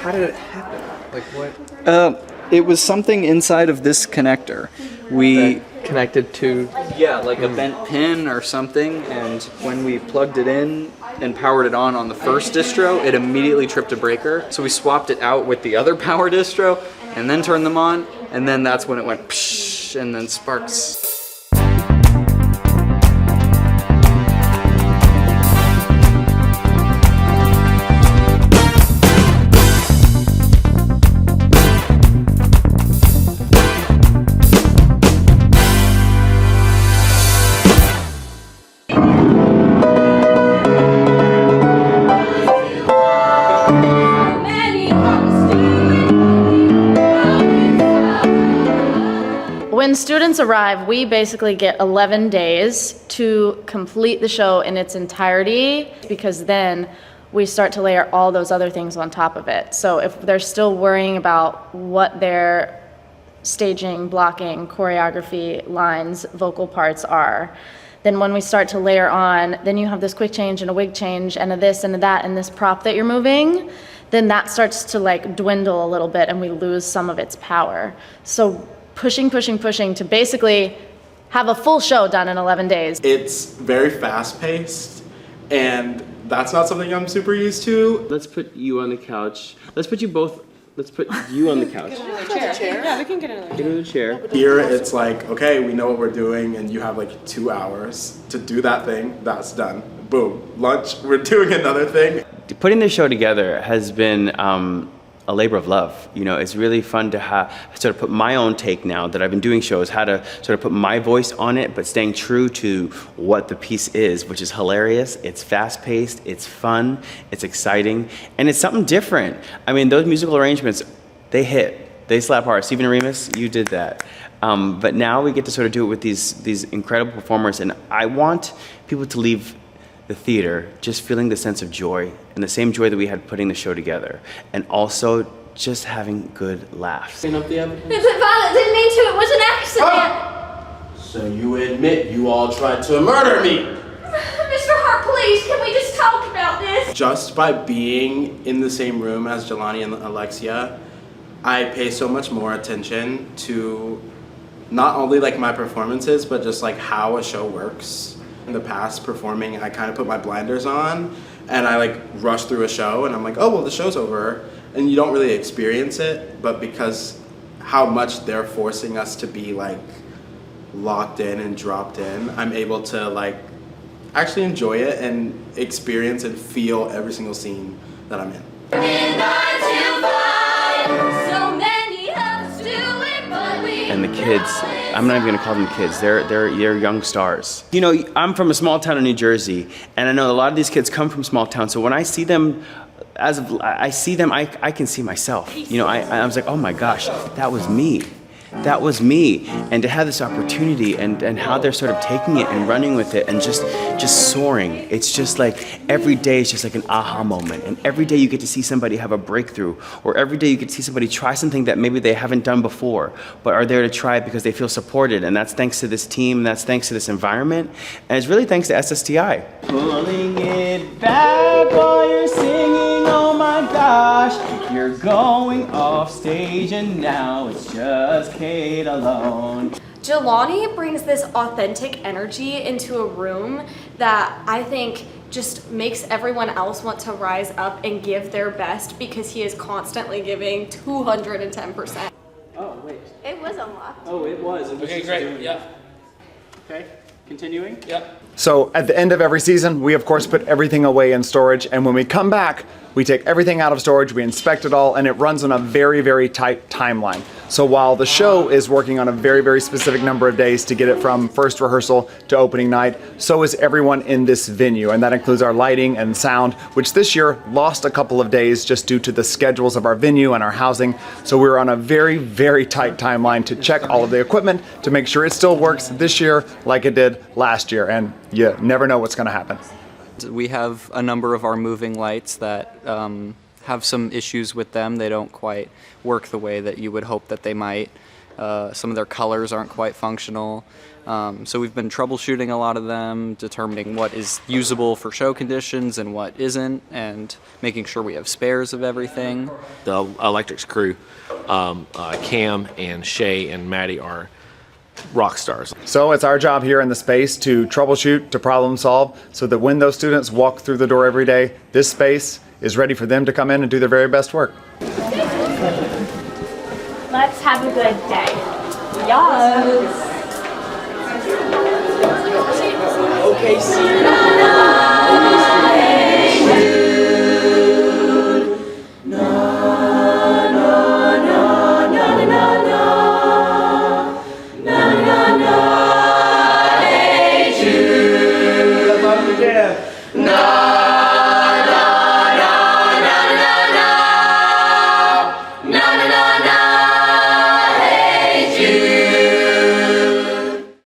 how did it happen? Like what? It was something inside of this connector. We connected to like a bent pin or something, and when we plugged it in and powered it on the first distro, it immediately tripped a breaker. So we swapped it out with the other power distro and then turned them on, and then that's when it went psh, and then sparks. When students arrive, we basically get 11 days to complete the show in its entirety, because then we start to layer all those other things on top of it. So if they're still worrying about what their staging, blocking, choreography, lines, vocal parts are, then when we start to layer on, then you have this quick change and a wig change and a this and a that and this prop that you're moving, then that starts to like dwindle a little bit and we lose some of its power. So pushing to basically have a full show done in 11 days. It's very fast-paced, and that's not something I'm super used to. Let's put you on the couch. Let's put you on the couch. Chair. Yeah, we can get another chair. Here, it's like, okay, we know what we're doing, and you have like 2 hours to do that thing. That's done. Boom. Lunch, we're doing another thing. Putting this show together has been a labor of love. You know, it's really fun to sort of put my own take now that I've been doing shows, how to sort of put my voice on it, but staying true to what the piece is, which is hilarious. It's fast-paced, it's fun, it's exciting, and it's something different. I mean, those musical arrangements, they hit, they slap hard. Stephen Remus, you did that. But now we get to sort of do it with these incredible performers, and I want people to leave the theater just feeling the sense of joy and the same joy that we had putting the show together, and also just having good laughs. Clean up the evidence. Violet didn't mean to, it was an accident. So you admit you all tried to murder me? Mr. Hart, please, can we just talk about this? Just by being in the same room as Jelani and Alexia, I pay so much more attention to not only like my performances, but just like how a show works. In the past performing, I kind of put my blinders on and I like rush through a show and I'm like, oh, well, the show's over. And you don't really experience it, but because how much they're forcing us to be like locked in and dropped in, I'm able to like actually enjoy it and experience and feel every single scene that I'm in. And the kids, I'm not even gonna call them kids, they're young stars. You know, I'm from a small town in New Jersey, and I know a lot of these kids come from small towns, so when I see them, I can see myself. You know, I was like, oh my gosh, that was me. That was me. And to have this opportunity and how they're sort of taking it and running with it and just soaring. It's just like every day is just like an aha moment. And every day you get to see somebody have a breakthrough, or every day you get to see somebody try something that maybe they haven't done before, but are there to try it because they feel supported. And that's thanks to this team, that's thanks to this environment. And it's really thanks to SSTI. Pulling it back while you're singing, oh my gosh, you're going off stage and now it's just Kate alone. Jelani brings this authentic energy into a room that I think just makes everyone else want to rise up and give their best, because he is constantly giving 210%. Oh, wait. It was unlocked. Oh, it was. Okay, great. Yeah. Okay, continuing? Yep. So at the end of every season, we of course put everything away in storage, and when we come back, we take everything out of storage, we inspect it all, and it runs on a very, very tight timeline. So while the show is working on a very, very specific number of days to get it from first rehearsal to opening night, so is everyone in this venue, and that includes our lighting and sound, which this year lost a couple of days just due to the schedules of our venue and our housing. So we're on a very, very tight timeline to check all of the equipment to make sure it still works this year like it did last year, and you never know what's going to happen. We have a number of our moving lights that have some issues with them. They don't quite work the way that you would hope that they might. Some of their colors aren't quite functional. So we've been troubleshooting a lot of them, determining what is usable for show conditions and what isn't, and making sure we have spares of everything. The electrics crew, Cam and Shay and Maddie are rock stars. So it's our job here in the space to troubleshoot, to problem solve, so that when those students walk through the door every day, this space is ready for them to come in and do their very best work. Let's have a good day. Yes. Okay, see. No!